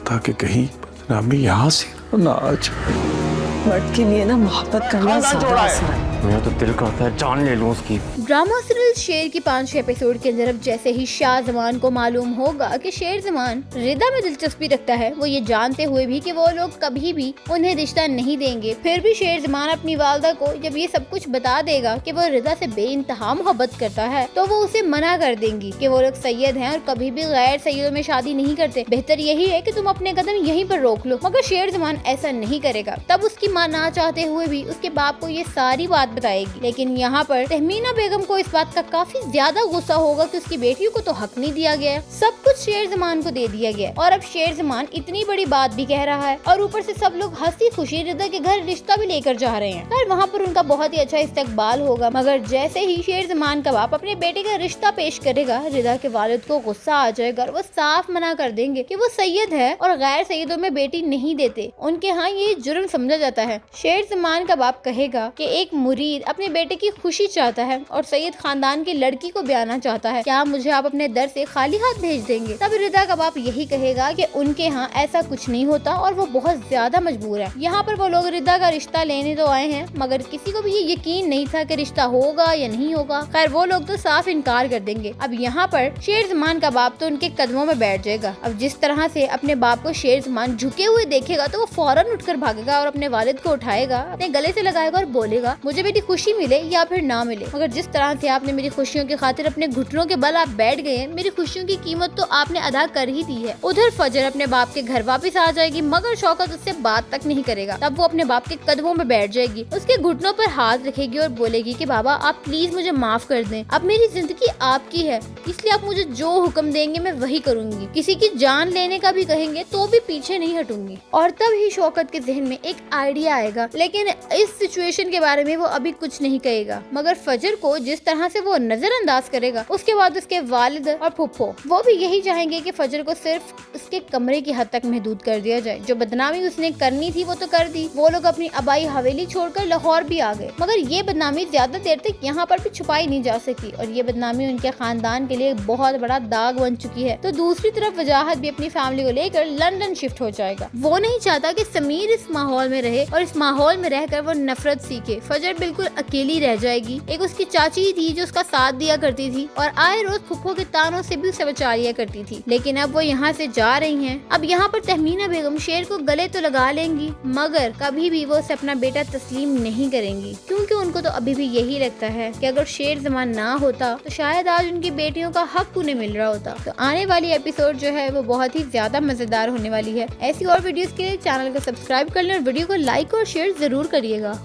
था कि कहीं बदनामी यहाँ से ना आ जाए। मर्द के लिए ना मोहब्बत करना ज़्यादा आसान है। मेरा तो दिल करता है जान ले लूं उसकी। ड्रामा सीरियल शेर की 5 एपिसोड के अंदर अब जैसे ही शाहजमान को मालूम होगा कि शेर जमान रिदा में दिलचस्पी रखता है, वो ये जानते हुए भी कि वो लोग कभी भी उन्हें रिश्ता नहीं देंगे, फिर भी शेर जमान अपनी वालदा को जब ये सब कुछ बता देगा कि वो रिदा से बेइंतहा मोहब्बत करता है, तो वो उसे मना कर देंगी कि वो लोग सैयद हैं और कभी भी गैर सैयदों में शादी नहीं करते, बेहतर यही है कि तुम अपने कदम यहीं पर रोक लो। मगर शेर जमान ऐसा नहीं करेगा। तब उसकी माँ ना चाहते हुए भी उसके बाप को ये सारी बात बताएगी, लेकिन यहाँ पर तहमीना बेगम को इस बात का काफी ज्यादा गुस्सा होगा कि उसकी बेटियों को तो हक नहीं दिया गया, सब कुछ शेर जमान को दे दिया गया और अब शेर जमान इतनी बड़ी बात भी कह रहा है और ऊपर से सब लोग हंसी खुशी रिदा के घर रिश्ता भी लेकर जा रहे हैं और वहाँ पर उनका बहुत ही अच्छा इस्तकबाल होगा। मगर जैसे ही शेर जमान का बाप अपने बेटे का रिश्ता पेश करेगा, रिदा के वालिद को गुस्सा आ जाएगा और वो साफ मना कर देंगे कि वो सैयद है और गैर सैयदों में बेटी नहीं देते, उनके यहाँ ये जुर्म समझा जाता है। शेर जमान का बाप कहेगा कि एक मुरीद अपने बेटे की खुशी चाहता है और सैयद खानदान की लड़की को ब्याना चाहता है, क्या मुझे आप अपने दर से खाली हाथ भेज देंगे? तब रिदा का बाप यही कहेगा कि उनके यहाँ ऐसा कुछ नहीं होता और वो बहुत ज्यादा मजबूर है। यहाँ पर वो लोग रिदा का रिश्ता लेने तो आए हैं, मगर किसी को भी ये यकीन नहीं था कि रिश्ता होगा या नहीं होगा। खैर वो लोग तो साफ इनकार कर देंगे। अब यहाँ पर शेर जमान का बाप तो उनके कदमों में बैठ जाएगा। अब जिस तरह से अपने बाप को शेर जमान झुके हुए देखेगा तो वो फौरन उठकर भागेगा और अपने वालिद को उठाएगा, अपने गले से लगाएगा और बोलेगा मुझे मेरी खुशी मिले या फिर ना मिले, मगर जिस तरह से आपने मेरी खुशियों की खातिर अपने घुटनों के बल आप बैठ गए हैं, मेरी खुशियों की कीमत तो आपने अदा कर ही दी है। उधर फजर अपने बाप के घर वापस आ जाएगी, मगर शौकत उससे बात तक नहीं करेगा। तब वो अपने बाप के कदमों में बैठ जाएगी, उसके घुटनों पर हाथ रखेगी और बोलेगी कि बाबा आप प्लीज मुझे माफ कर दें, अब मेरी जिंदगी आपकी है, इसलिए आप मुझे जो हुक्म देंगे मैं वही करूंगी, किसी की जान लेने का भी कहेंगे तो भी पीछे नहीं हटूंगी। और तब ही शौकत के जहन में एक आइडिया आएगा, लेकिन इस सिचुएशन के बारे में वो अभी कुछ नहीं कहेगा, मगर फजर को जिस तरह से वो नजरअंदाज करेगा, उसके बाद उसके वालिद और फुफ्फो वो भी यही चाहेंगे कि फजर को सिर्फ उसके कमरे की हद तक महदूद कर दिया जाए। जो बदनामी उसने करनी थी वो तो कर दी, वो लोग अपनी आबाई हवेली छोड़कर लाहौर भी आ गए, मगर ये बदनामी ज्यादा देर तक यहाँ पर भी छुपाई नहीं जा सकी और ये बदनामी उनके खानदान के लिए बहुत बड़ा दाग बन चुकी है। तो दूसरी तरफ वजाहत भी अपनी फैमिली को लेकर लंदन शिफ्ट हो जाएगा। वो नहीं चाहता कि समीर इस माहौल में रहे और इस माहौल में रहकर वो नफरत सीखे। फजर बिल्कुल अकेली रह जाएगी। एक उसकी चाची थी जो उसका साथ दिया करती थी और आए रोज फुफ्फो के तानों से भी उसे बचा लिया करती थी, लेकिन अब वो यहाँ से जा रही हैं। अब यहाँ पर तहमीना बेगम शेर को गले तो लगा लेंगी, मगर कभी भी वो उसे अपना बेटा तस्लीम नहीं करेंगी, क्योंकि उनको तो अभी भी यही लगता है कि अगर शेर जमान ना होता तो शायद आज उनकी बेटियों का हक उन्हें मिल रहा होता। तो आने वाली एपिसोड जो है वो बहुत ही ज्यादा मजेदार होने वाली है। ऐसी और वीडियोस के लिए चैनल को सब्सक्राइब कर लें और वीडियो को लाइक और शेयर जरूर करिएगा।